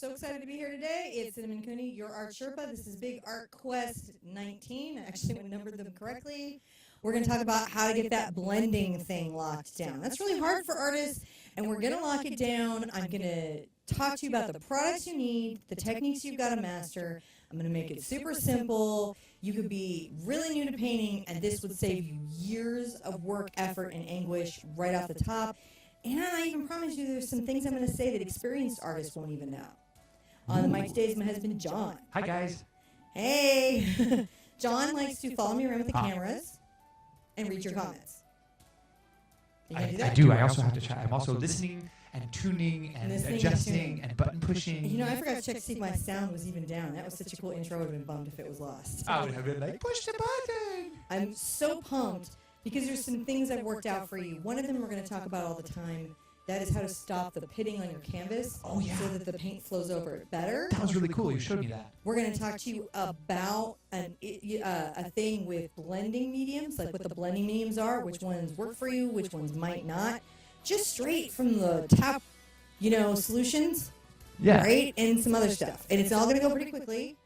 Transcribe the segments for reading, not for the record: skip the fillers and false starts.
so excited to be here today. It's Cinnamon Cooney, your art Sherpa. This is Big Art Quest 19. I actually numbered them correctly. We're going to talk about how to get that blending thing locked down. That's really hard for artists, and we're going to lock it down. I'm going to talk to you about the products you need, the techniques you've got to master. I'm going to make it super simple. You could be really new to painting, and this would save you years of work, effort, and anguish right off the top. And I even promise you there's some things I'm going to say that experienced artists won't even know. On the mic today is my husband, John. Hi, guys. Hey. John likes to follow me around with the cameras and read your comments. I do. I also have to chat. I'm also listening and tuning and adjusting and button pushing. You know, I forgot to check to see if my sound was even down. That was such a cool intro. I would have been bummed if it was lost. I would have been like, push the button. I'm so pumped because there's some things I've worked out for you. One of them we're going to talk about all the time. That is how to stop the pitting on your canvas so that the paint flows over it better. That was really cool. You showed me that. We're going to talk to you about a thing with blending mediums, like what the blending mediums are, which ones work for you, which ones might not. Just straight from the top, solutions. Yeah. Right? And some other stuff. And it's all going to go pretty quickly.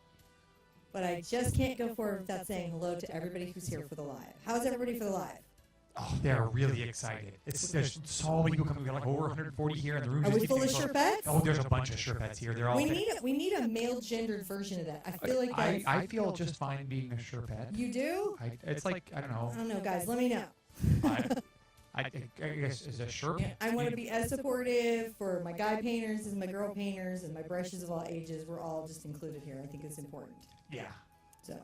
But I just can't go forward without saying hello to everybody who's here for the live. How's everybody for the live? Oh, they're really excited. There's so many people coming. We got like over 140 here in the room. Are we full of Sherpettes? Oh, there's a bunch of Sherpettes here. They're all. We need a male gendered version of that. I feel like that. I feel just fine being a Sherpette. You do? It's like I don't know, guys. Let me know. I guess is a Sherp. Yeah, I want to be as supportive for my guy painters and my girl painters and my brushes of all ages. We're all just included here. I think it's important. Yeah. So,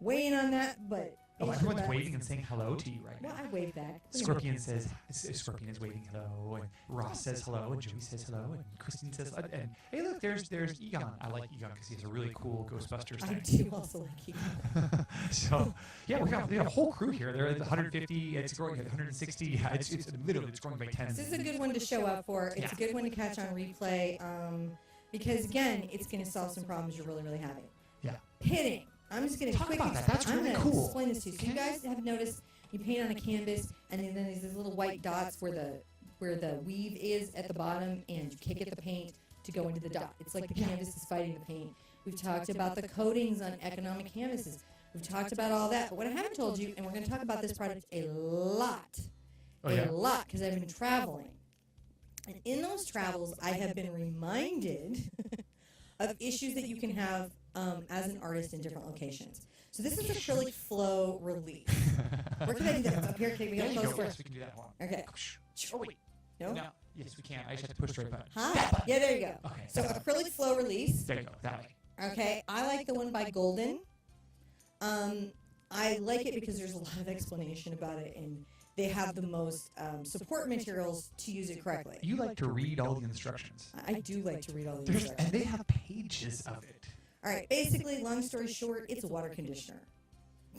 weigh in on that, but. Oh, everyone's waving and saying hello to you right now. Well, I wave back. Scorpion is waving hello, and Ross says hello, and Joey says hello, and Christine says hello, and hey, look, there's Egon. I like Egon because he has a really cool Ghostbusters thing. I do also like Egon. So, yeah, we have a whole crew here. They're at 150. It's growing at 160. Yeah, it's literally growing by 10. This is a good one to show up for. It's a good one to catch on replay because again, it's going to solve some problems you're really, really having. Yeah. Pitting. I'm just going to quickly about that. That's really cool. Explain this to you. So you guys have noticed you paint on a canvas, and then there's these little white dots where the weave is at the bottom, and you kick at the paint to go into the dot. It's like the canvas is fighting the paint. We've talked about the coatings on economic canvases. We've talked about all that. But what I haven't told you, and we're going to talk about this product a lot, because I've been traveling. And in those travels, I have been reminded of issues that you can have as an artist in different locations. So this is acrylic flow release. Where can I do that? Up here? Can we go close? Yes, we can do that one. Okay. Oh, wait. No? Yes, we can. I just have to push the right button. Hi. Yeah, there you go. Okay. So acrylic flow release. There you go. That way. Okay. I like the one by Golden. I like it because there's a lot of explanation about it, and they have the most support materials to use it correctly. You like to read all the instructions. I do like to read all the instructions. And they have pages of it. All right, basically, long story short, it's a water conditioner.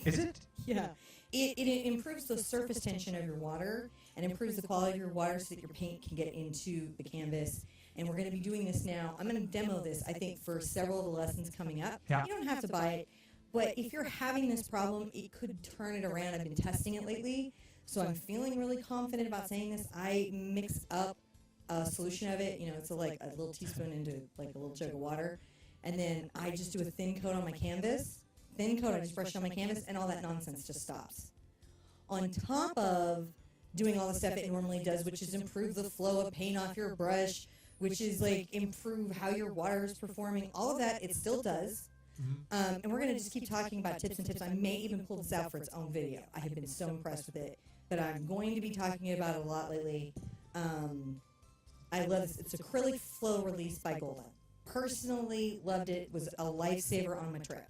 Is it? Yeah. It improves the surface tension of your water and improves the quality of your water so that your paint can get into the canvas. And we're going to be doing this now. I'm going to demo this, I think, for several of the lessons coming up. Yeah. You don't have to buy it, but if you're having this problem, it could turn it around. I've been testing it lately, so I'm feeling really confident about saying this. I mix up a solution of it. It's like a little teaspoon into like a little jug of water. And then I just do a thin coat on my canvas. I just brush on my canvas, and all that nonsense just stops. On top of doing all the stuff it normally does, which is improve the flow of paint off your brush, which is like improve how your water is performing, all of that it still does. And we're going to just keep talking about tips and tips. I may even pull this out for its own video. I have been so impressed with it, but I'm going to be talking about it a lot lately. I love this. It's acrylic flow release by Golden. Personally loved it. Was a lifesaver on my trip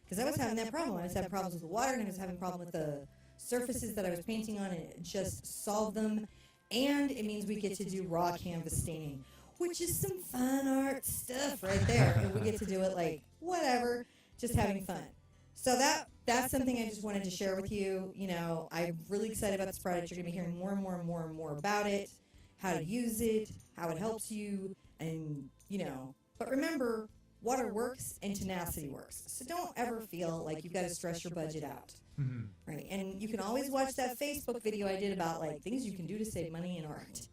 because I was having that problem. I was having problems with the water, and I was having problems with the surfaces that I was painting on, and it just solved them. And it means we get to do raw canvas staining, which is some fun art stuff right there. And we get to do it like whatever, just having fun. So that's something I just wanted to share with you. I'm really excited about this product. You're going to be hearing more and more and more and more about it, how to use it, how it helps you, and but remember, water works and tenacity works. So don't ever feel like you've got to stress your budget out. Mm-hmm. Right? And you can always watch that Facebook video I did about like things you can do to save money in art.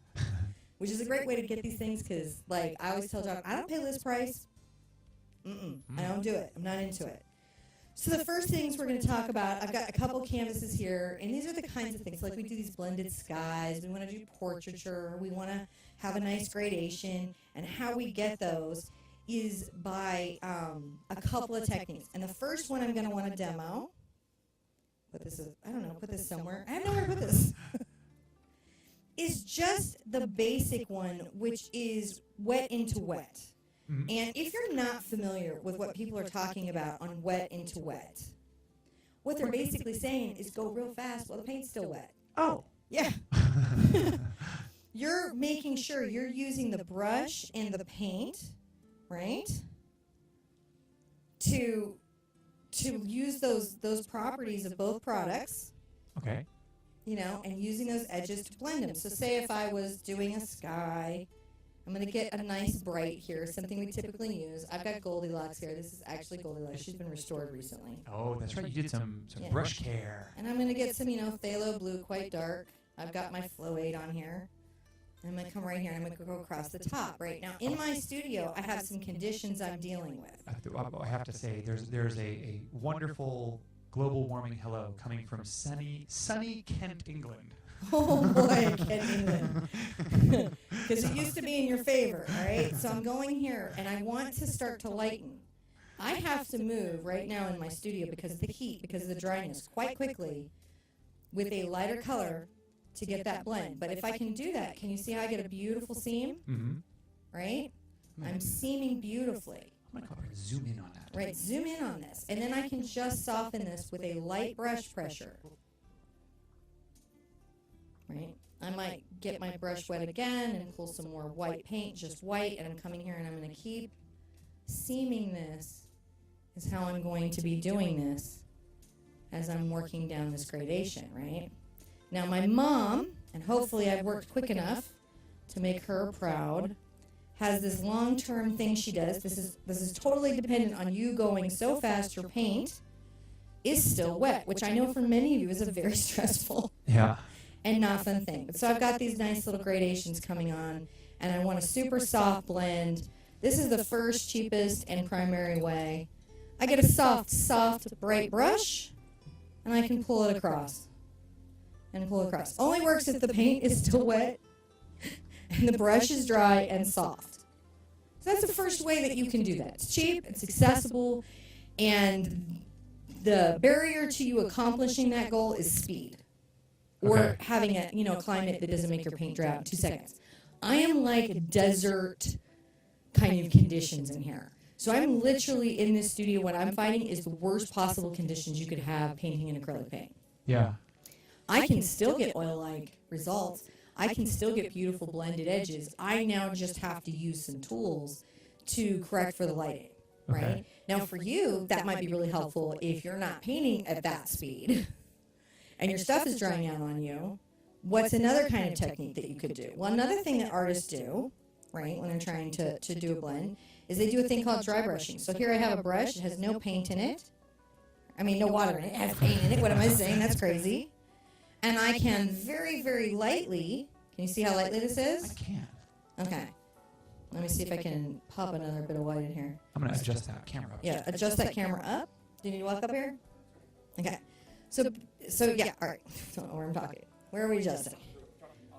which is a great way to get these things because, like, I always tell John, I don't pay list price. I don't do it. I'm not into it. So the first things we're going to talk about, I've got a couple canvases here, and these are the kinds of things, like we do these blended skies, we want to do portraiture, we want to have a nice gradation, and how we get those is by a couple of techniques. And the first one I'm going to want to demo, put this somewhere, I have nowhere to put this, is just the basic one, which is wet into wet. And if you're not familiar with what people are talking about on wet into wet, what they're basically saying is go real fast while the paint's still wet. Oh. Yeah. You're making sure you're using the brush and the paint, right, to use those properties of both products. Okay. You know, and using those edges to blend them. So say if I was doing a sky, I'm going to get a nice bright here, something we typically use. I've got Goldilocks here. This is actually Goldilocks. She's been restored recently. Oh, that's right. You did some brush care. And I'm going to get some, phthalo blue, quite dark. I've got my Flow 8 on here. I'm going to come right here, and I'm going to go across the top. Right now, in my studio, I have some conditions I'm dealing with. I have to say, there's a wonderful global warming hello coming from sunny Kent, England. Oh boy, Kent, England. Because it used to be in your favor, right? So I'm going here, and I want to start to lighten. I have to move right now in my studio because of the heat, because of the dryness, quite quickly with a lighter color to get that blend. But if I can do that, can you see how I get a beautiful seam? Right? I'm seaming beautifully. I'm going to go ahead and zoom in on that. Right, zoom in on this. And then I can just soften this with a light brush pressure. Right? I might get my brush wet again and pull some more white paint, just white, and I'm coming here and I'm going to keep seaming this is how I'm going to be doing this as I'm working down this gradation, right? Now my mom, and hopefully I've worked quick enough to make her proud, has this long-term thing she does. This is totally dependent on you going so fast your paint is still wet, which I know for many of you is a very stressful and not fun thing. But so I've got these nice little gradations coming on, and I want a super soft blend. This is the first, cheapest, and primary way. I get a soft, bright brush, and I can pull it across. And pull it across. Only works if the paint is still wet, and the brush is dry and soft. So that's the first way that you can do that. It's cheap, it's accessible, and the barrier to you accomplishing that goal is speed. Or having a climate that doesn't make your paint dry out in 2 seconds. I am like desert kind of conditions in here. So I'm literally in this studio, what I'm finding is the worst possible conditions you could have painting in acrylic paint. Yeah. I can still get oil-like results. I can still get beautiful blended edges. I now just have to use some tools to correct for the lighting, right? Now for you, that might be really helpful if you're not painting at that speed and your stuff is drying out on you. What's another kind of technique that you could do? Well, another thing that artists do, right, when they're trying to do a blend, is they do a thing called dry brushing. So here I have a brush. It has no paint in it. I mean, no water in it. It has paint in it. What am I saying? That's crazy. And I can very, very lightly, can you see how lightly this is? I can. Okay. Let me see if I can pop another bit of white in here. I'm going to adjust that camera up. Yeah, adjust that camera up. Do you need to walk up here? Okay. So yeah, all right. Don't know where I'm talking. Where are we adjusting?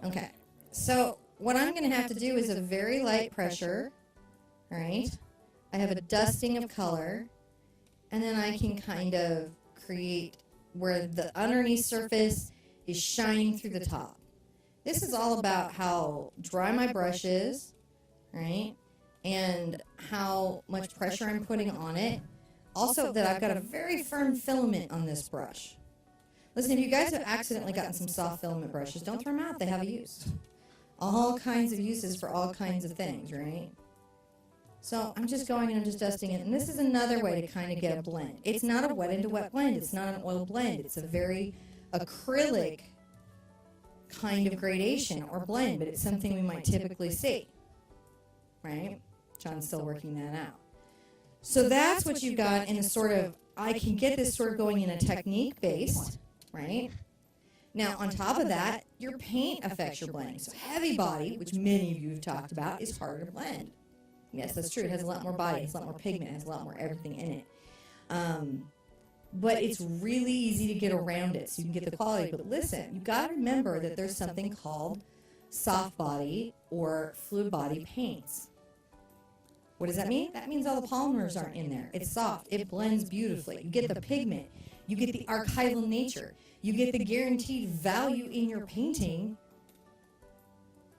Okay. So what I'm going to have to do is a very light pressure, all right? I have a dusting of color, and then I can kind of create where the underneath surface is shining through the top. This is all about how dry my brush is, right? And how much pressure I'm putting on it. Also that I've got a very firm filament on this brush. Listen, if you guys have accidentally gotten some soft filament brushes, don't throw them out. They have a use. All kinds of uses for all kinds of things, right? So I'm just going and I'm just dusting it. And this is another way to kind of get a blend. It's not a wet into wet blend. It's not an oil blend. It's a very acrylic kind of gradation or blend, but it's something we might typically see, right? John's still working that out. So that's what you've got in a sort of, I can get this sort of going in a technique based, right? Now, on top of that, your paint affects your blending. So heavy body, which many of you have talked about, is harder to blend. Yes, that's true. It has a lot more body. It has a lot more pigment. It has a lot more everything in it. But it's really easy to get around it so you can get the quality. But listen, you've got to remember that there's something called soft body or fluid body paints. What does that mean? That means all the polymers aren't in there. It's soft. It blends beautifully. You get the pigment. You get the archival nature. You get the guaranteed value in your painting.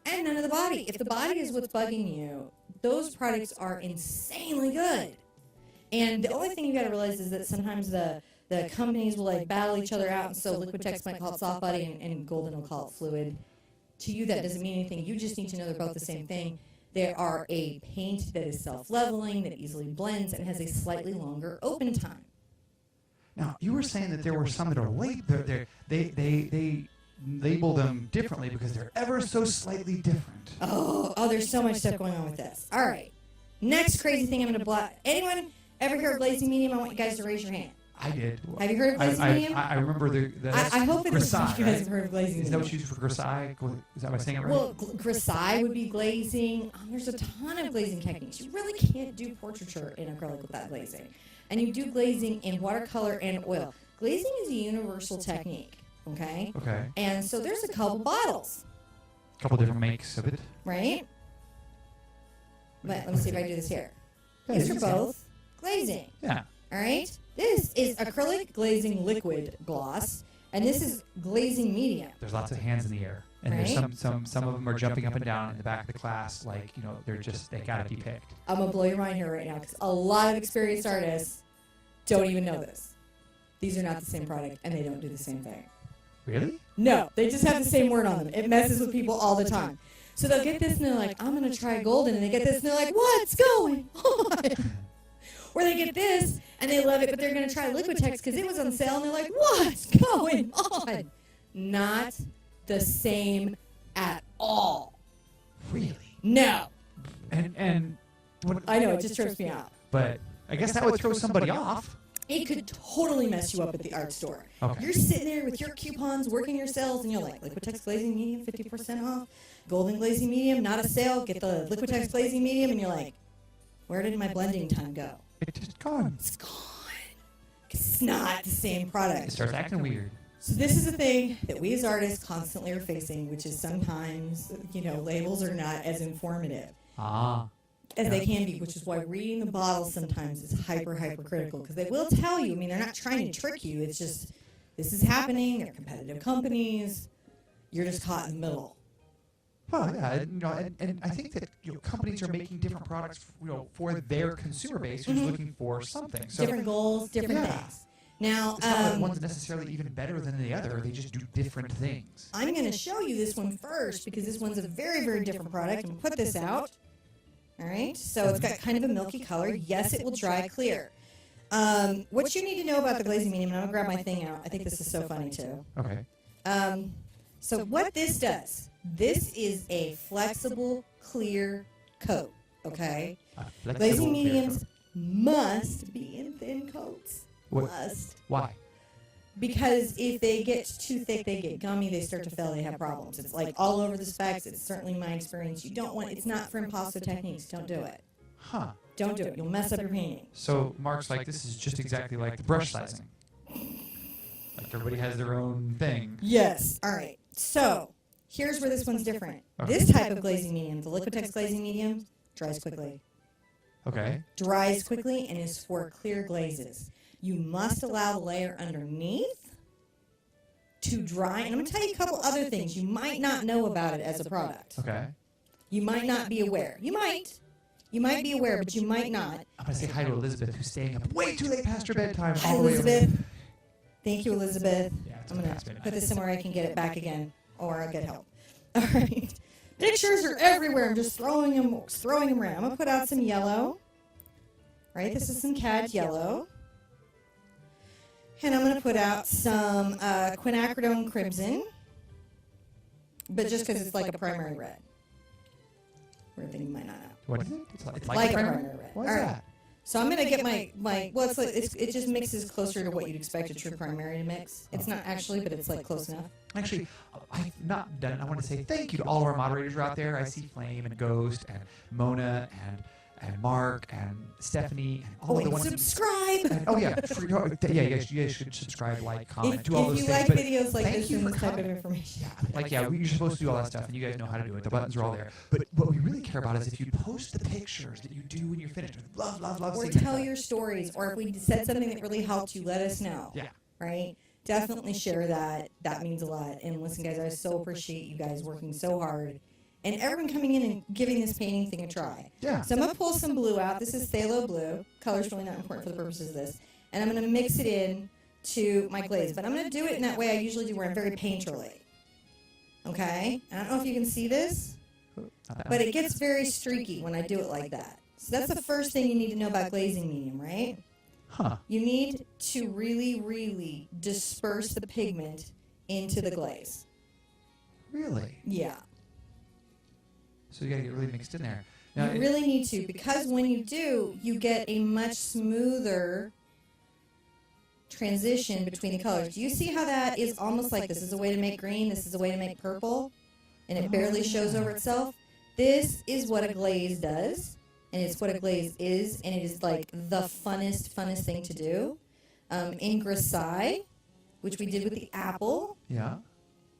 And none of the body. If the body is what's bugging you, those products are insanely good. And the only thing you got to realize is that sometimes the companies will like battle each other out. And so Liquitex might call it soft body and Golden will call it fluid. To you, that doesn't mean anything. You just need to know they're both the same thing. They are a paint that is self-leveling, that easily blends, and has a slightly longer open time. Now, you were saying that there were some that are they label them differently because they're ever so slightly different. Oh, there's so much stuff going on with this. All right. Next crazy thing I'm going to block. Anyone ever heard of glazing medium? I want you guys to raise your hand. I did. Have you heard of glazing medium? I remember the I hope that Grisaille, you guys have heard of glazing medium. Is that what you use for Grisaille? Is that what I'm saying it right? Well, Grisaille would be glazing. There's a ton of glazing techniques. You really can't do portraiture in acrylic without glazing. And you do glazing in watercolor and oil. Glazing is a universal technique, okay? Okay. And so there's a couple bottles. A couple different makes of it. Right? But let me see if I do this here. Yeah, These are both glazing. Yeah. All right? This is acrylic glazing liquid gloss, and this is glazing medium. There's lots of hands in the air. And Right? there's some of them are jumping up and down in the back of the class, like, you know, they gotta be picked. I'm going to blow your mind here right now because a lot of experienced artists don't even know this. These are not the same product, and they don't do the same thing. Really? No, they just have the same word on them. It messes with people all the time. So they'll get this, and they're like, I'm going to try golden. And they get this, and they're like, what's going on? Or they get this, and they love it, but they're going to try Liquitex because it was on sale, and they're like, what's going on? Not the same at all. Really? No. And what, I know, it just trips me out. But I guess that would throw somebody off. It could totally mess you up at the art store. Okay. You're sitting there with your coupons, working your sales, and you're like, Liquitex glazing medium, 50% off. Golden glazing medium, not a sale. Get the Liquitex glazing medium, and you're like, where did my blending time go? It's just gone. It's gone. 'Cause it's not the same product. It starts acting weird. So this is the thing that we as artists constantly are facing, which is sometimes, labels are not as informative as they can be, which is why reading the bottle sometimes is hyper critical, because they will tell you. I mean, they're not trying to trick you. It's just, this is happening. They're competitive companies. You're just caught in the middle. Well, yeah, and I think that companies are making different products, for their consumer base who's looking for something. So Different goals, different Yeah. things. Now, it's not that one's necessarily even better than the other. They just do different things. I'm going to show you this one first because this one's a very, very different product. I'm going to put this out. All right. So it's got kind of a milky color. Yes, it will dry clear. What you need to know about the glazing medium, and I'm going to grab my thing out. I think this is so funny, too. Okay. So what this does, this is a flexible, clear coat, okay? Glazing mediums must be in thin coats. Must. Why? Because if they get too thick, they get gummy, they start to fail, they have problems. It's like all over the specs. It's certainly my experience. You don't want, it's not for impasto techniques. Don't do it. Huh. Don't do it. You'll mess up your painting. So Mark's like, this is just exactly like the brush sizing. Like everybody has their own thing. Yes. All right. So here's where this one's different. Okay. This type of glazing medium, the Liquitex glazing medium, dries quickly. Okay. Dries quickly and is for clear glazes. You must allow the layer underneath to dry. And I'm going to tell you a couple other things you might not know about it as a product. Okay. You might not be aware. You might. You might be aware, but you might not. I'm going to say hi to Elizabeth, who's staying up way too late past her bedtime. Hi, all the way over Elizabeth. there. Thank you, Elizabeth. Yeah, it's I'm okay, going it's to been- put this somewhere I can get it back again, or I'll get help. All right. Pictures are everywhere. I'm just throwing them around. I'm going to put out some yellow. Right? This is some cad yellow. And I'm going to put out some quinacridone crimson, but just because it's like a primary red. Weird thing you might not know. What is it? It's Like a primer? primary red. What is All right. that? So I'm gonna get my well, it's like it just mixes closer to what you'd expect a true primary to mix. It's not actually, but it's like close enough. Actually, I've not done. I want to say thank you to all of our moderators who are out there. I see Flame and Ghost and Mona and Mark and Stephanie and all the ones. Subscribe. You guys should subscribe, like, comment, do all those if you things. like videos like this and this type of commenting. information. You're supposed to do all that stuff, and you guys know how to do it. The buttons are all there. But what we really care about is if you post the pictures that you do when you're finished. Love. Or seeing tell that. your stories, or if we said something that really helped you, let us know. Yeah. Right? Definitely share that. That means a lot. And listen, guys, I so appreciate you guys working so hard. And everyone coming in and giving this painting thing a try. Yeah. So I'm going to pull some blue out. This is phthalo blue. Color's really not important for the purposes of this. And I'm going to mix it in to my glaze. But I'm going to do it in that way I usually do, where I'm very painterly. Okay? I don't know if you can see this, but it gets very streaky when I do it like that. So that's the first thing you need to know about glazing medium, right? Huh. You need to really, really disperse the pigment into the glaze. Really? Yeah. So you got to get really mixed in there. You Now, really need to, because when you do, you get a much smoother transition between the colors. Do you see how that is almost like this is a way to make green, this is a way to make purple, and it barely shows over itself? This is what a glaze does, and it's what a glaze is, and it is like the funnest thing to do. In Grisaille, which we did with the apple, Yeah.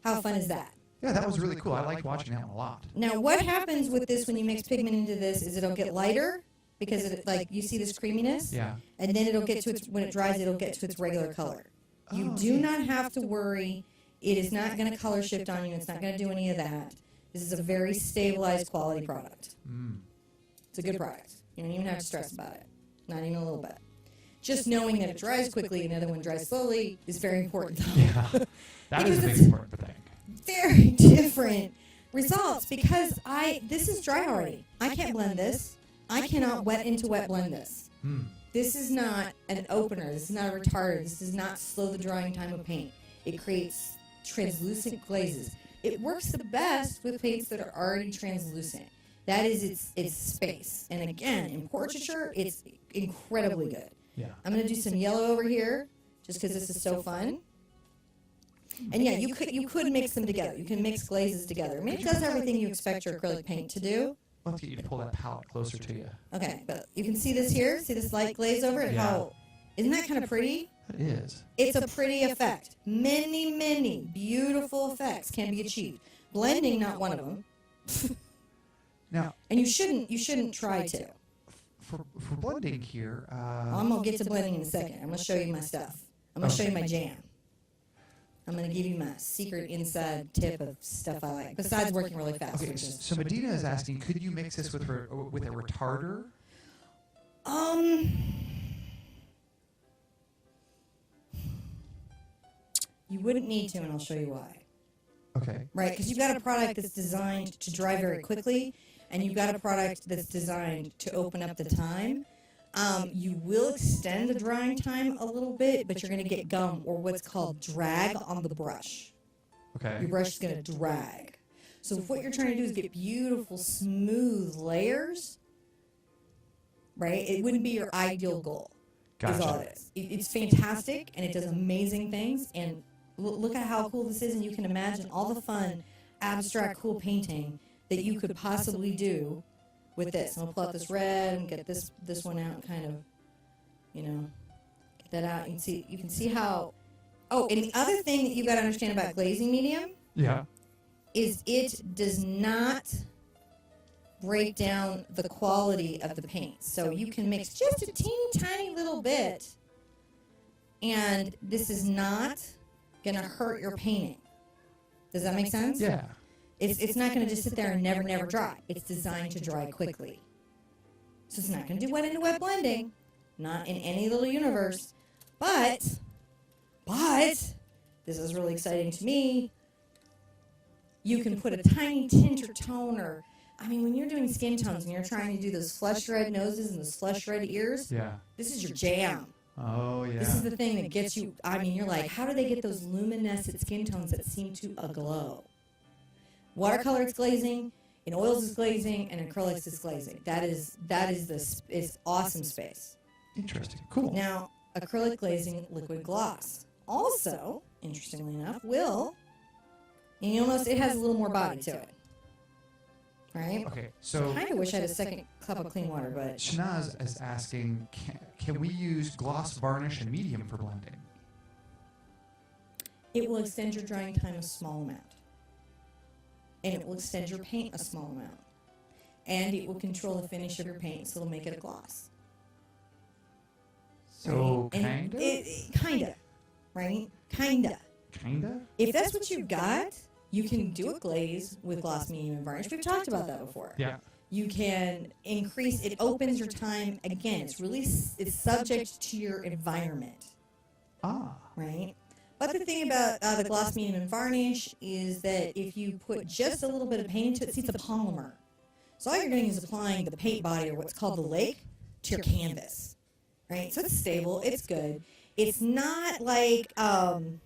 how fun is that? Yeah, that was really cool. I liked watching that one a lot. Now, what happens with this when you mix pigment into this is it'll get lighter, because it, like, you see this creaminess, Yeah. and then it'll get to its, when it dries, it'll get to its regular color. You do not have to worry. It is not going to color shift on you. It's not going to do any of that. This is a very stabilized quality product. It's a good product. You don't even have to stress about it. Not even a little bit. Just knowing that it dries quickly and the other one dries slowly is very important, though. Yeah. That is a big Because important thing. very different results, because this is dry already. I can't blend this. I cannot wet into wet blend this. This is not an opener. This is not a retarder. This does not slow the drying time of paint. It creates translucent glazes. It works the best with paints that are already translucent. That is its space. And again, in portraiture, it's incredibly good. Yeah. I'm going to do some yellow over here, just because this is so fun. And yeah, you could mix them together. You can mix glazes together. I mean, it does everything you expect your acrylic paint to do. I'll have to get you to pull that palette closer to you. Okay, but you can see this here. See this light glaze over it? Yeah. Isn't that kind of pretty? It is. It's a pretty effect. Many beautiful effects can be achieved. Blending, not one of them. Now, And you shouldn't try to. for blending here, I'm going to get to blending in a second. I'm going to show you my stuff. I'm going to show you my jam. I'm going to give you my secret inside tip of stuff I like, besides working really fast. okay, which is- so Medina is asking, could you mix this with a retarder? You wouldn't need to, and I'll show you why. Okay. Right, because you've got a product that's designed to dry very quickly, and you've got a product that's designed to open up the time. You will extend the drying time a little bit, but you're going to get gum, or what's called drag, on the brush. Okay. Your brush is going to drag. So if what you're trying to do is get beautiful, smooth layers, right, it wouldn't be your ideal goal. Is all Gotcha. it is. It's fantastic, and it does amazing things, and look at how cool this is, and you can imagine all the fun, abstract, cool painting that you could possibly do with this. I'm going to pull out this red and get this one out and kind of, get that out. You can see how... Oh, and the other thing that you've got to understand about glazing medium Yeah. is it does not break down the quality of the paint. So you can mix just a teeny tiny little bit, and this is not going to hurt your painting. Does that make sense? Yeah. It's not going to just sit there and never dry. It's designed to dry quickly. So it's not going to do wet into wet blending, not in any little universe. But this is really exciting to me. You can put a tiny tint or tone, or when you're doing skin tones and you're trying to do those flush red noses and those flush red ears, Yeah. this is your jam. Oh, yeah. This is the thing that gets you. You're like, how do they get those luminescent skin tones that seem to aglow? Watercolor is glazing, in oils is glazing, and acrylics is glazing. That is awesome space. Interesting. Cool. Now, acrylic glazing liquid gloss also, interestingly enough, and you'll notice it has a little more body to it. Right? Okay, so I kind of wish I had a second cup of clean water, but Shanaz is asking, can we use gloss, varnish, and medium for blending? it will extend your drying time a small amount. And it will extend your paint a small amount. And it will control the finish of your paint, so it'll make it a gloss. So, And kind of? Kinda, right? Kinda. Kinda? If that's what you've got, you can do a glaze with gloss, medium, and varnish. We've talked about that before. Yeah. You can increase, it opens your time. Again, it's subject to your environment, Ah. right? But the thing about the gloss, medium, and varnish is that if you put just a little bit of paint into it, see, it's a polymer. So all you're doing is applying the paint body, or what's called the lake, to your canvas, right? So it's stable, it's good. It's not like, some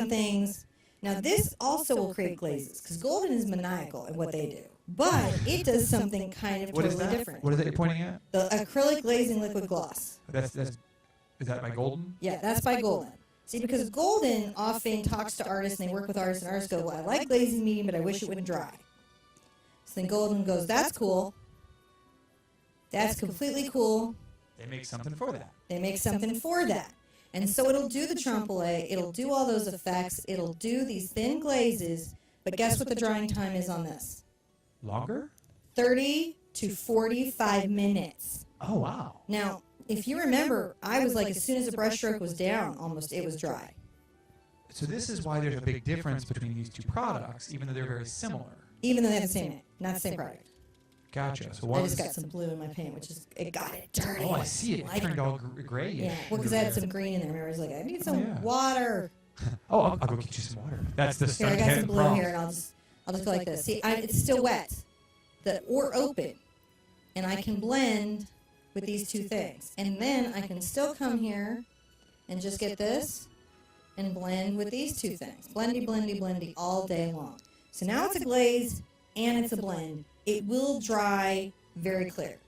things. Now, this also will create glazes, because Golden is maniacal in what they do. But it does something kind of What is totally that? different. What is that you're pointing at? The acrylic glazing liquid gloss. Is that by Golden? Yeah, that's by Golden. See, because Golden often talks to artists, and they work with artists, and artists go, well, I like glazing medium, but I wish it wouldn't dry. So then Golden goes, that's cool. That's completely cool. They make something for that. They make something for that. And so it'll do the trompe-l'oeil, it'll do all those effects, it'll do these thin glazes, but guess what the drying time is on this? Longer? 30 to 45 minutes. Oh, wow. Now, if you remember, I was like, as soon as the brush stroke was down, almost, it was dry. So this is why there's a big difference between these two products, even though they're very similar. Even though they have the same name, not the same product. Gotcha. So I one just is... got some blue in my paint, which is, it got it dirty. Oh, I see it. Like It turned all grayish. Yeah, well, because I had some green in there. Remember, I was like, I need some yeah. water. Oh, I'll go get you some water. That's the Here, I got some blue here, and I'll just go like this. See, it's still wet, or open, and I can blend with these two things, and then I can still come here and just get this and blend with these two things. Blendy, blendy, blendy all day long. So now it's a glaze and it's a blend. It will dry very clear,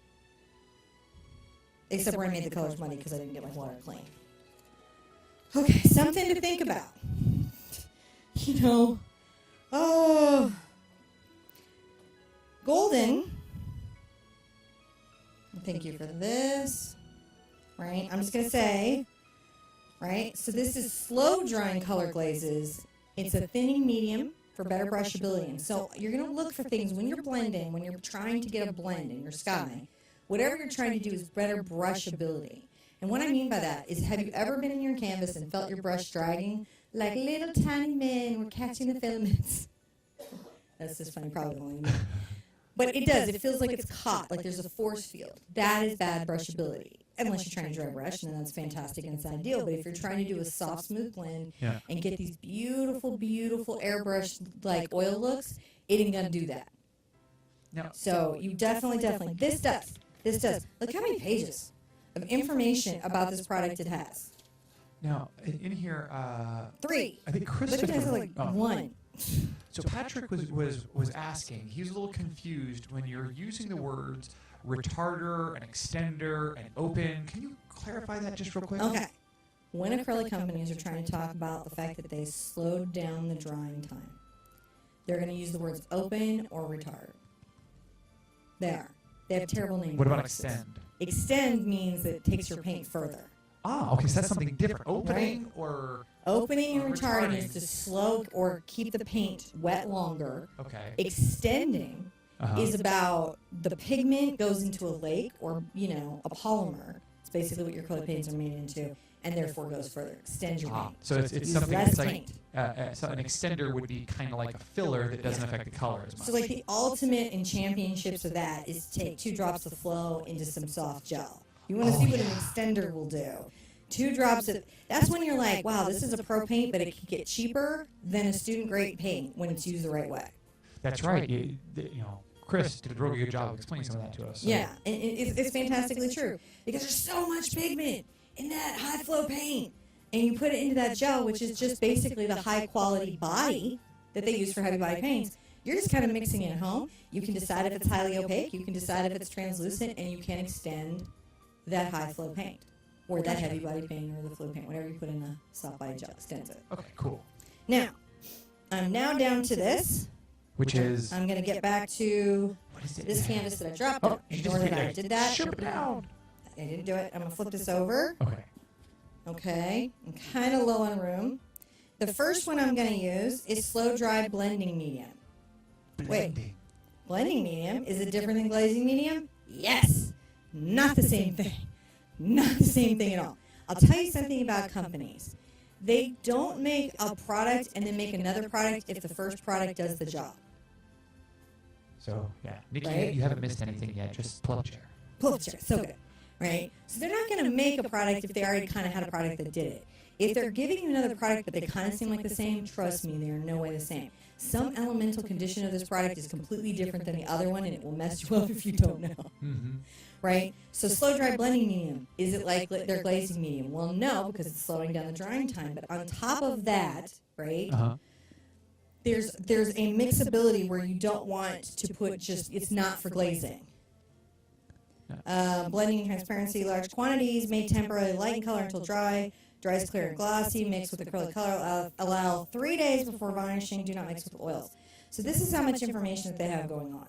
except where I made the colors muddy because I didn't get my water clean. Okay, something to think about. Golden. Thank you for this. Right? I'm just going to say, right? So this is slow drying color glazes. It's a thinning medium for better brushability. And so you're going to look for things when you're blending, when you're trying to get a blend in your sky. Whatever you're trying to do is better brushability. And what I mean by that is, have you ever been in your canvas and felt your brush dragging like little tiny men were catching the filaments? That's just funny, probably only me. But it does. It feels like it's caught, like there's a force field. That is bad brushability. Unless you're trying to dry brush, and then that's fantastic and it's ideal. But if you're trying to do a soft, smooth blend and get these beautiful, beautiful airbrush like oil looks, it ain't gonna do that. No. So you definitely, this does. Look how many pages of information about this product it has. Now, in here, 3. I think But Christopher... it has like 1. So Patrick was asking, he was a little confused when you're using the words retarder and extender and open. Can you clarify that just real quick? Okay. When acrylic companies are trying to talk about the fact that they slowed down the drying time, they're going to use the words open or retard. They are. They have terrible names. What about extend? Extend means that it takes your paint further. Ah, okay, so that's something different. Opening Right. or... Opening and retarding retarding. is to slow or keep the paint wet longer. Okay. Extending Uh-huh. is about the pigment goes into a lake or, a polymer. It's basically what your acrylic paints are made into, and therefore goes further. Extend your paint. So it's Use something less that's like... paint. So an extender would be kind of like a filler that doesn't affect the color as much. So like the ultimate in championships of that is to take 2 drops of flow into some soft gel. You want to see what an extender will do. 2 drops of, that's when you're like, wow, this is a pro paint, but it can get cheaper than a student grade paint when it's used the right way. That's right. Chris did a really good job of explaining some of that to us. So. Yeah, and it's fantastically true because there's so much pigment in that high flow paint, and you put it into that gel, which is just basically the high quality body that they use for heavy body paints. You're just kind of mixing it at home. You can decide if it's highly opaque, you can decide if it's translucent, and you can extend that high flow paint, or that heavy body paint, or the flow paint, whatever you put in a soft body gel extends it. Okay, cool. Now, I'm now down to this. Which is... I'm going to get back to What is it? this canvas that I dropped. Oh, you Ignore just that I did that. Ship it down. I didn't do it. I'm going to flip this over. Okay. Okay. I'm kind of low on room. The first one I'm going to use is slow dry blending medium. Blending. Blending medium, is it different than glazing medium? Yes. Not the same thing. Not the same thing at all. I'll tell you something about companies. They don't make a product and then make another product if the first product does the job. So, yeah. Nikki, Right? you haven't missed anything yet. Just pull up a chair. Pull up chair, so good. Right? So they're not going to make a product if they already kind of had a product that did it. If they're giving you another product but they kind of seem like the same, trust me, they're in no way the same. Some elemental condition of this product is completely different than the other one, and it will mess you up if you don't know. Mm-hmm. Right? So slow dry blending medium, is it like their glazing medium? Well, no, because it's slowing down the drying time. But on top of that, right, Uh-huh. there's a mixability where you don't want to put just, it's not for glazing. Blending and transparency, large quantities, made temporarily light in color until dry. Dries clear and glossy, mix with acrylic color. Allow 3 days before varnishing. Do not mix with oils. So this is how much information that they have going on.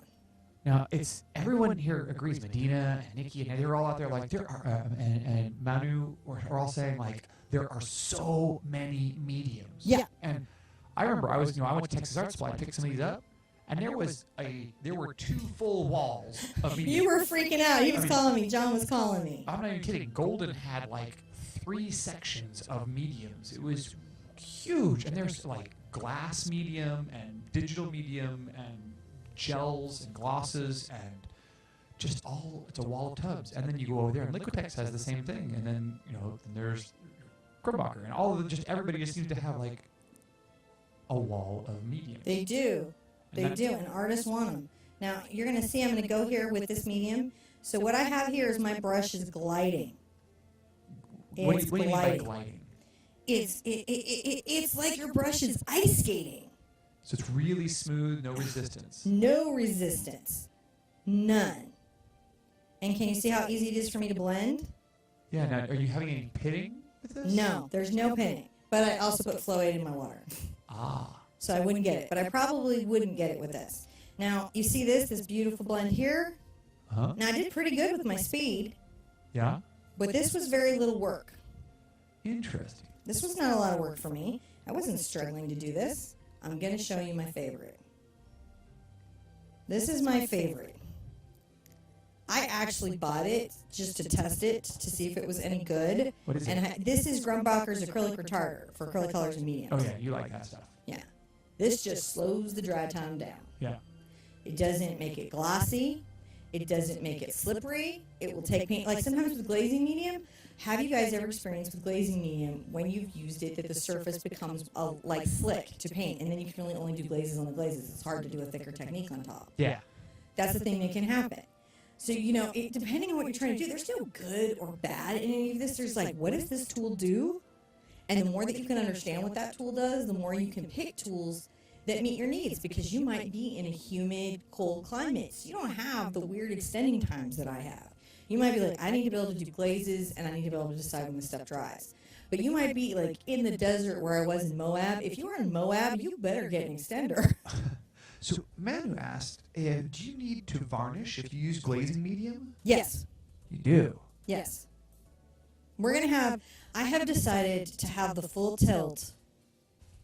Now, it's everyone here agrees. Medina and Nikki and they're all out there like there are, and Manu are all saying like there are so many mediums. Yeah. And I remember I went to Texas Art Supply, picked some of these up, and there were 2 full walls of mediums. You were freaking out. He was calling me. John was calling me. I'm not even kidding. Golden had like 3 sections of mediums. It was huge, and there's like glass medium and digital medium and gels and glosses and just all, it's a wall of tubs. And then you go over there and Liquitex has the same thing. And then, then there's Grumbacher and all of just everybody just seems to have like a wall of medium. They do. They do. And artists want them. Now, you're going to see I'm going to go here with this medium. So what I have here is my brush is gliding. What do you mean by gliding? It's like your brush is ice skating. So it's really smooth, no resistance. No resistance. None. And can you see how easy it is for me to blend? Yeah, now, are you having any pitting with this? No, there's no pinning. But I also put Flow 8 in my water. Ah. So I wouldn't get it. But I probably wouldn't get it with this. Now, you see this beautiful blend here? Huh? Now, I did pretty good with my speed. Yeah? But this was very little work. Interesting. This was not a lot of work for me. I wasn't struggling to do this. I'm going to show you my favorite. This is my favorite. I actually bought it just to test it to see if it was any good. What is it? And this is Grumbacher's acrylic retarder for acrylic colors and mediums. Oh, yeah, you like that stuff. Yeah. This just slows the dry time down. Yeah. It doesn't make it glossy. It doesn't make it slippery. It will take paint. Like sometimes with glazing medium, have you guys ever experienced with glazing medium when you've used it that the surface becomes like slick to paint and then you can only do glazes on the glazes? It's hard to do a thicker technique on top. Yeah. That's the thing that can happen. So, depending on what you're trying to do, there's no good or bad in any of this. There's like, what does this tool do? And the more that you can understand what that tool does, the more you can pick tools that meet your needs, because you might be in a humid, cold climate. So you don't have the weird extending times that I have. You might be like, I need to be able to do glazes, and I need to be able to decide when the stuff dries. But you might be like in the desert where I was in Moab. If you were in Moab, you better get an extender. So Manu asked, do you need to varnish if you use glazing medium? Yes. You do? Yes. I have decided to have the full tilt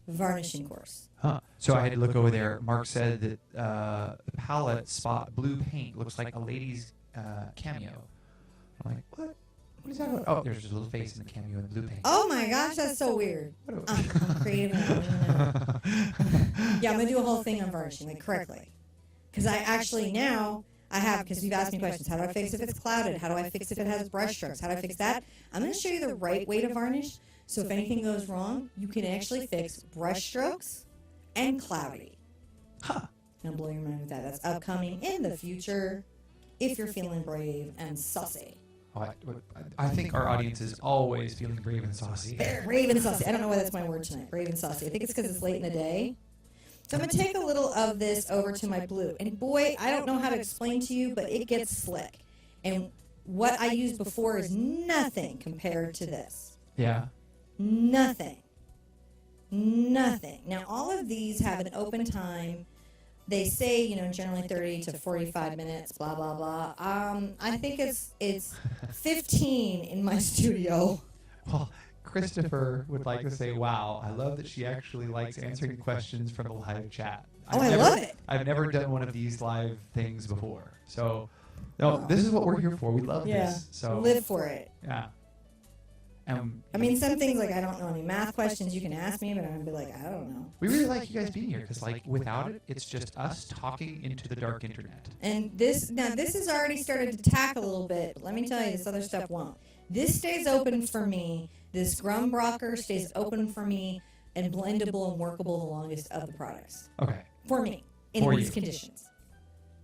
varnishing course. Huh. So I had to look over there. Mark said that the palette spot blue paint looks like a lady's cameo. I'm like, what? What is that about? Oh, there's just a little face in the cameo in the blue paint. Oh my gosh, that's so weird. I'm creative and I don't even know. Yeah, I'm going to do a whole thing on varnishing, like correctly. Because I actually now, because you've asked me questions, how do I fix if it's clouded? How do I fix if it has brush strokes? How do I fix that? I'm going to show you the right way to varnish. So if anything goes wrong, you can actually fix brush strokes and cloudy. Huh. I'll blow your mind with that. That's upcoming in the future if you're feeling brave and saucy. Oh, I think our audience is always feeling brave and saucy. Brave and saucy. I don't know why that's my word tonight. Brave and saucy. I think it's because it's late in the day. So I'm going to take a little of this over to my blue. And boy, I don't know how to explain to you, but it gets slick. And what I used before is nothing compared to this. Yeah. Nothing. Nothing. Now, all of these have an open time. They say, you know, generally 30 to 45 minutes, blah, blah, blah. I think it's 15 in my studio. Well, Christopher would like to say, wow, I love that she actually likes answering questions from the live chat. I love it. I've never done one of these live things before. So, no, this is what we're here for. We love this. So live for it. Yeah. I mean, some things like I don't know any math questions you can ask me, but I'm gonna be like, I don't know. We really like you guys being here because, like, without it, it's just us talking into the dark internet. And this has already started to tack a little bit, but let me tell you, this other stuff won't. This stays open for me. This Grumbrocker stays open for me and blendable and workable the longest of the products. Okay. For me, in these conditions.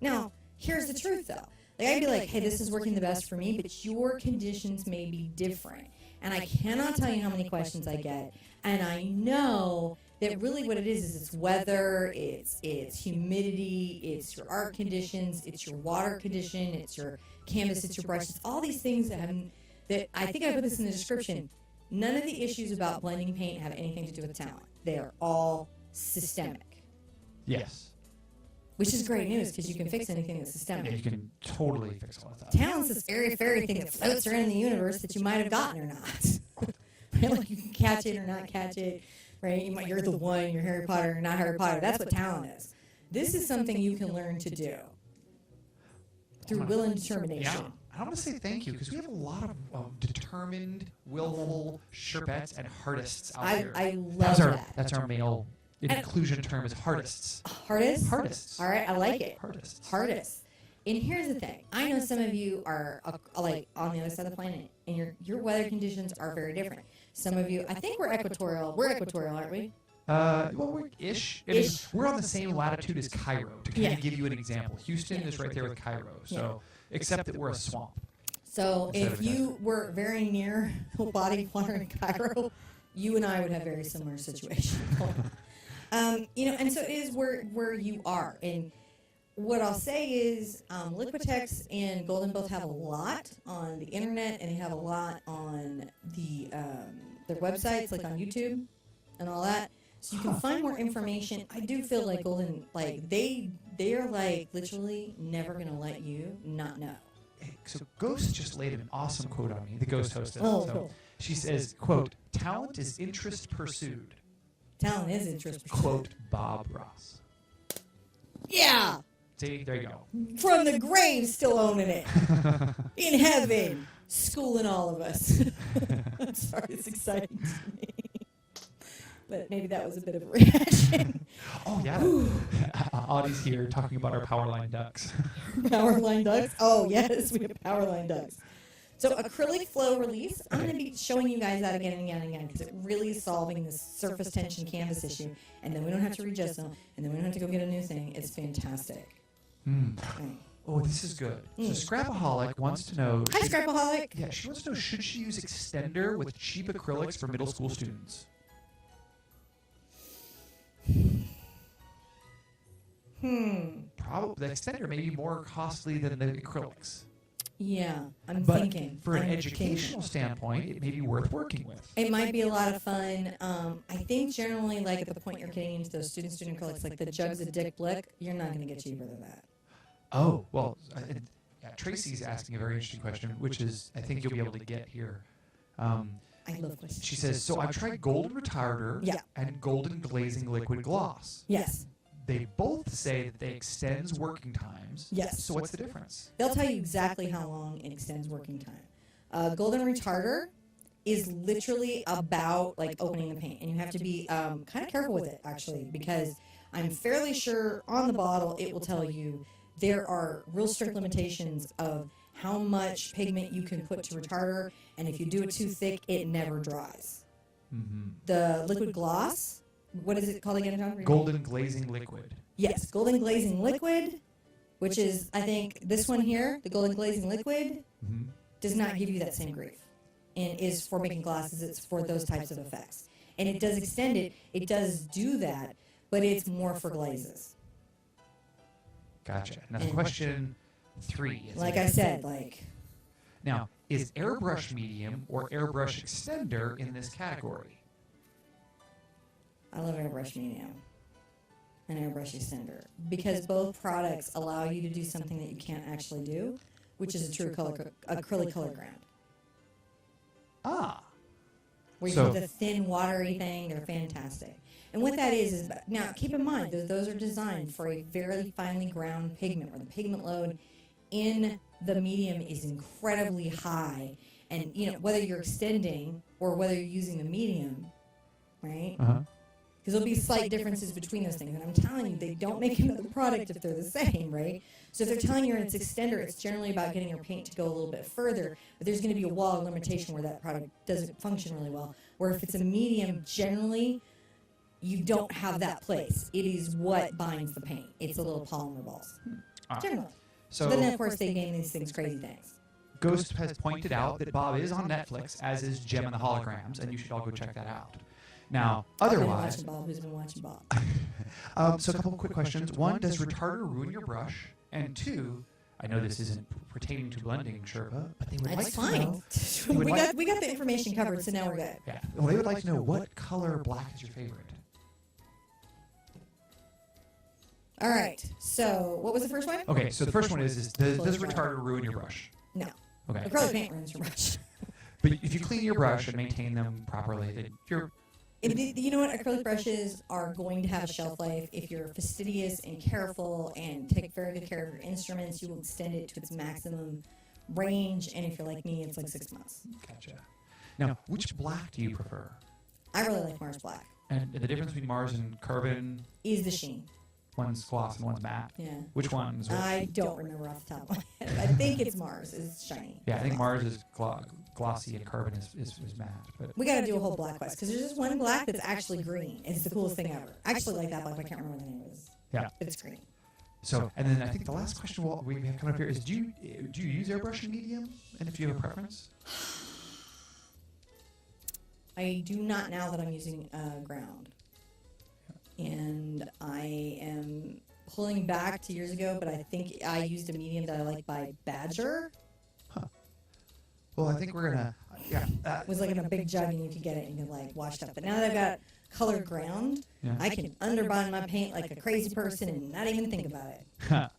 Now, here's the truth, though. Like, I'd be like, hey, this is working the best for me, but your conditions may be different. And I cannot tell you how many questions I get. And I know that really what it is it's weather, it's humidity, it's your art conditions, it's your water condition, it's your canvas, it's your brush. It's all these things that I think I put this in the description. None of the issues about blending paint have anything to do with talent. They are all systemic. Yes. Which is great news because you can fix anything that's systemic. Yeah, you can totally fix all of that. Talent's this airy fairy thing that floats around in the universe that you might have gotten or not. Right? Like you can catch it or not catch it. Right? You're the one. You're Harry Potter or not Harry Potter. That's what talent is. This is something you can learn to do through will and determination. Yeah. I want to say thank you because we have a lot of determined, willful Sherpettes and Hardists out here. I love that. That's our male inclusion term is Hardists. Hardists? Hardists. All right, I like it. Hardists. Hardists. And here's the thing. I know some of you are like on the other side of the planet, and your weather conditions are very different. Some of you, I think we're equatorial. We're equatorial, aren't we? Well, we're ish. I mean, we're on the same latitude as Cairo, to kind of give you an example. Houston is right there with Cairo, so except that we're a swamp. So if you were very near the body of water in Cairo, you and I would have very similar situations. You know, and so it is where you are. And what I'll say is Liquitex and Golden both have a lot on the internet, and they have a lot on their websites, like on YouTube and all that. So you can find more information. I do feel like Golden, like they are like literally never going to let you not know. So Ghost just laid an awesome quote on me, the Ghost hostess. Oh, so cool. She says, quote, talent is interest pursued. Talent is interest pursued. Quote, Bob Ross. Yeah. See, there you go. From the grave, still owning it. In heaven, schooling all of us. I'm sorry, it's exciting to me. But maybe that was a bit of a reaction. Oh, yeah. Audie's here talking about our Powerline ducks. Powerline ducks? Oh, yes, we have Powerline ducks. So acrylic flow release, I'm going to be showing you guys that again and again and again because it really is solving this surface tension canvas issue. And then we don't have to readjust them, and then we don't have to go get a new thing. It's fantastic. Right. Oh, this is good. So Scrapaholic wants to know... Hi, Scrapaholic. Yeah, she wants to know, should she use extender with cheap acrylics for middle school students? Probably the extender may be more costly than the acrylics. Yeah, I'm But thinking. for an educational standpoint, it may be worth working with. It might be a lot of fun. I think generally, like at the point you're getting into those student acrylics, like the Jugs of Dick Blick, you're not going to get cheaper than that. Oh, well, Tracy's asking a very interesting question, which is I think you'll be able to get here. I love questions. She says, so I've tried Golden Retarder and Golden Glazing Liquid Gloss. Yes. They both say that they extends working times. Yes. So what's the difference? They'll tell you exactly how long it extends working time. Golden Retarder is literally about like opening the paint, and you have to be kind of careful with it actually, because I'm fairly sure on the bottle it will tell you there are real strict limitations of how much pigment you can put to retarder, and if you do it too thick, it never dries. The liquid gloss, what is it called again, John? Golden Glazing Liquid. Yes, Golden Glazing Liquid, which is, I think, this one here, the Golden Glazing Liquid, does not give you that same grief, and is for making glasses. It's for those types of effects. And it does extend it. It does do that, but it's more for glazes. Gotcha. Now, question 3. Like I said, like... Now, is airbrush medium or airbrush extender in this category? I love airbrush medium and airbrush extender because both products allow you to do something that you can't actually do, which is a true acrylic color ground. Ah. Where you do the thin, watery thing, they're fantastic. And what that is now keep in mind those are designed for a very finely ground pigment, where the pigment load in the medium is incredibly high. And whether you're extending or whether you're using the medium, right? Because there'll be slight differences between those things. And I'm telling you, they don't make another product if they're the same, right? So if they're telling you it's extender, it's generally about getting your paint to go a little bit further. But there's going to be a wall of limitation where that product doesn't function really well. Where if it's a medium, generally, you don't have that place. It is what binds the paint. It's a little polymer balls. Generally. So then, of course, they name these things crazy things. Ghost has pointed out that Bob is on Netflix, as is Gem and the Holograms, and you should all go check that out. Now, otherwise... Who's been watching Bob? So a couple of quick questions. One, does retarder ruin your brush? And two, I know this isn't pertaining to blending, Sherpa, but they would like to know... we got the information covered, so now we're good. Yeah. Well, they would like to know, what color black is your favorite? All right. So what was the first one? Okay, so the first one is does retarder ruin your brush? No. Okay. Acrylic paint ruins your brush. But if you clean your brush and maintain them properly, then you're... You know what? Acrylic brushes are going to have a shelf life. If you're fastidious and careful and take very good care of your instruments, you will extend it to its maximum range. And if you're like me, it's like 6 months. Gotcha. Now, which black do you prefer? I really like Mars Black. And the difference between Mars and Carbon? Is the sheen. One's gloss and one's matte. Yeah. Which one's which? I don't remember off the top of my head. I think it's Mars. It's shiny. Yeah, I think Mars is glossy and Carbon is matte. But we got to do a whole black quest because there's just one black that's actually green. It's the coolest thing ever. I actually like that black. I can't remember what the name is. Yeah. But it's green. So, and then I think the last question we have coming up here is: do you use airbrush and medium? And if you have a preference? I do not now that I'm using ground. And I am pulling back to years ago, but I think I used a medium that I like by Badger. Huh. Well, I think we're gonna, it was like in a big jug, and you could get it and you could like wash up. But now that I've got colored ground, I can underbind my paint like a crazy person and not even think about it.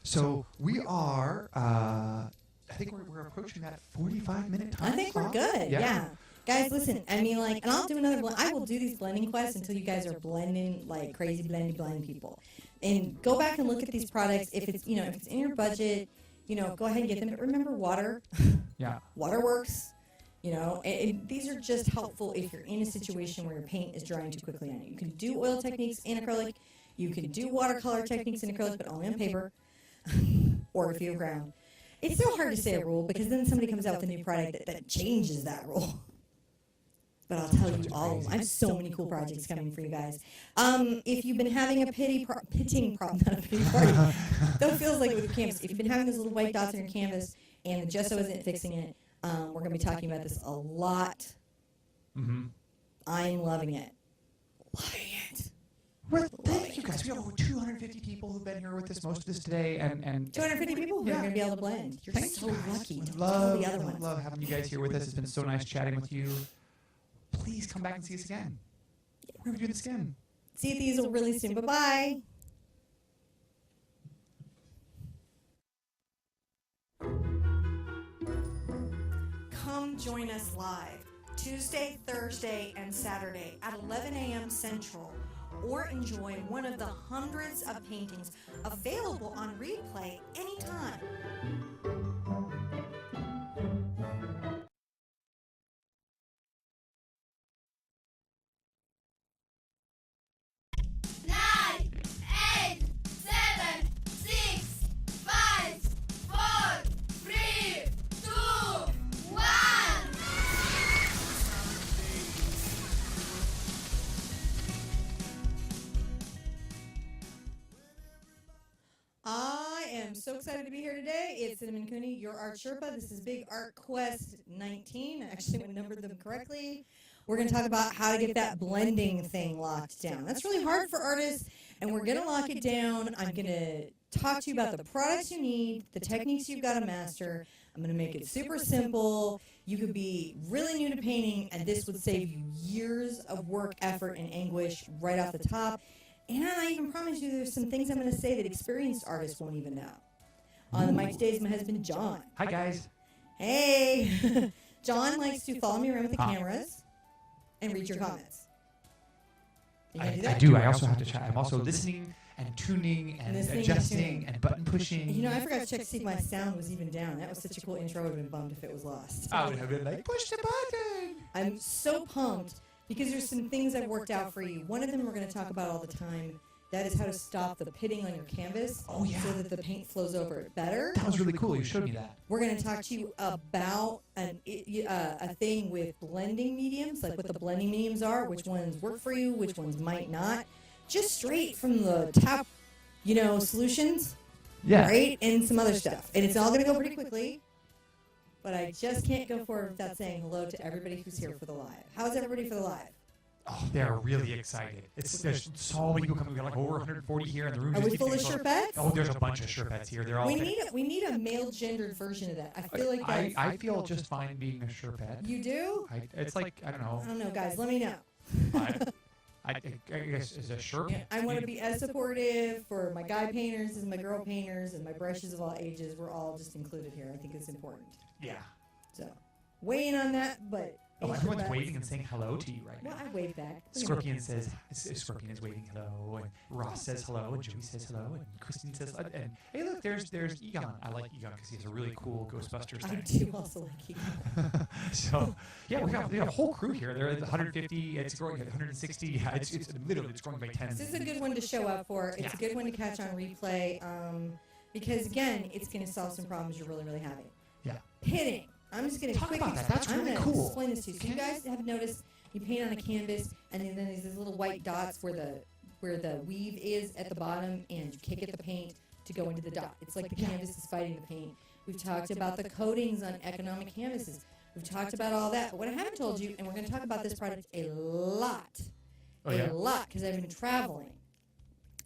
So we are, I think we're approaching that 45-minute time. I think we're good. Yeah. Guys, listen, I mean, like, and I'll do another blend. I will do these blending quests until you guys are blending like crazy blind people. And go back and look at these products. If it's, if it's in your budget, go ahead and get them. But remember water. Yeah. Water works. And these are just helpful if you're in a situation where your paint is drying too quickly on you. You can do oil techniques in acrylic. You can do watercolor techniques in acrylic, but only on paper or if you have ground. It's so hard to say a rule because then somebody comes out with a new product that changes that rule. But I'll tell you all of them. I have so many cool projects coming for you guys. If you've been having a pitting problem, not a pity party, that feels like it with your canvas. If you've been having those little white dots on your canvas and the gesso isn't fixing it, we're going to be talking about this a lot. Mm-hmm. I'm loving it. Loving it. Well, thank you guys. We have over 250 people who've been here with us most of this today, and 250 people who are going to be able to blend. You're so lucky. Love having you guys here with us. It's been so nice chatting with you. Please come back and see us again. We're going to do this again. See you these really soon. Bye-bye. Come join us live Tuesday, Thursday, and Saturday at 11 a.m. Central, or enjoy one of the hundreds of paintings available on replay anytime. So excited to be here today. It's Cinnamon Cooney, your art Sherpa. This is Big Art Quest 19. Actually, I numbered them correctly. We're going to talk about how to get that blending thing locked down. That's really hard for artists, and we're going to lock it down. I'm going to talk to you about the products you need, the techniques you've got to master. I'm going to make it super simple. You could be really new to painting, and this would save you years of work, effort, and anguish right off the top. And I even promise you there's some things I'm going to say that experienced artists won't even know. On the mic today is my husband, John. Hi, guys. Hey. John likes to follow me around with the cameras and read your comments. You gonna do that? I do. I also have to chat. I'm also listening and tuning and Listening and adjusting tuning. and button pushing. You know, I forgot to check to see if my sound was even down. That was such a cool intro. I would have been bummed if it was lost. I would have been like, push the button. I'm so pumped because there's some things I've worked out for you. One of them we're going to talk about all the time. That is how to stop the pitting on your canvas Oh, yeah. so that the paint flows over it better. That was really cool. You showed me that. We're going to talk to you about a thing with blending mediums, like what the blending mediums are, which ones work for you, which ones might not. Just straight from the top, solutions, Yeah. right? And some other stuff. And it's all going to go pretty quickly. But I just can't go forward without saying hello to everybody who's here for the live. How's everybody for the live? Oh, they're really excited. There's so many people coming. We got like over 140 here in the room. Are just we keep full of getting full. Sherpettes? Oh, there's a bunch of Sherpettes here. They're all. We need a male gendered version of that. I feel like that's, I feel just fine being a Sherpette. you do? It's like I don't know. I don't know, guys. Let me know. I guess is a Sherp. I want to be as supportive for my guy painters as my girl painters and my brushes of all ages. We're all just included here. I think it's important. Yeah. So, weigh in on that, but. Oh, everyone's waving and saying hello to you right now. Well, I wave back. Scorpion says, Scorpion is waving hello, and Ross says hello, and Joey says hello, and Christine says, and hey, look, there's Egon. I like Egon because he has a really cool Ghostbusters I thing. do also like Egon. So, yeah, we got a whole crew here. They're at 150, it's growing at 160. Yeah, it's literally, it's growing by 10. This is a good one to show up for. It's a good one to catch on replay because, again, it's going to solve some problems you're really, really having. Yeah. Pitting. I'm just going to Talk quickly about that. That's I'm really gonna cool. explain this to you. So you guys have noticed you paint on a canvas, and then there's these little white dots where the weave is at the bottom, and you kick at the paint to go into the dot. It's like the canvas is fighting the paint. We've talked about the coatings on economic canvases. We've talked about all that. But what I haven't told you, and we're going to talk about this product a lot, because I've been traveling.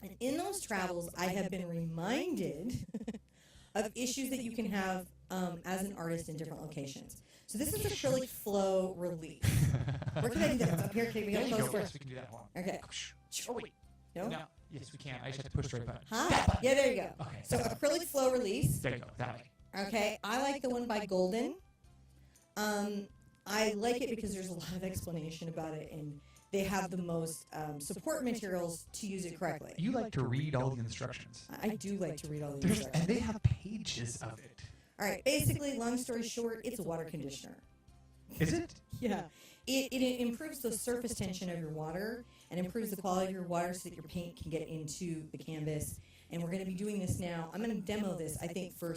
And in those travels, I have been reminded of issues that you can have as an artist in different locations. So this is acrylic flow release. Where can I do that? Up here? Can we Yeah, get you close go. for? Yes, we can do that one. Okay. Oh, wait. No? No. Yes, we can. I just have to push the right button. Huh? Yeah, there you go. Okay. So acrylic flow release. There you go. That way. Okay. I like the one by Golden. I like it because there's a lot of explanation about it, and they have the most support materials to use it correctly. You like to read all the instructions. I do like to read all these. And instructions. they have pages of it. All right. Basically, long story short, it's a water conditioner. Is it? Yeah. It improves the surface tension of your water and improves the quality of your water so that your paint can get into the canvas. And we're going to be doing this now. I'm going to demo this, I think, for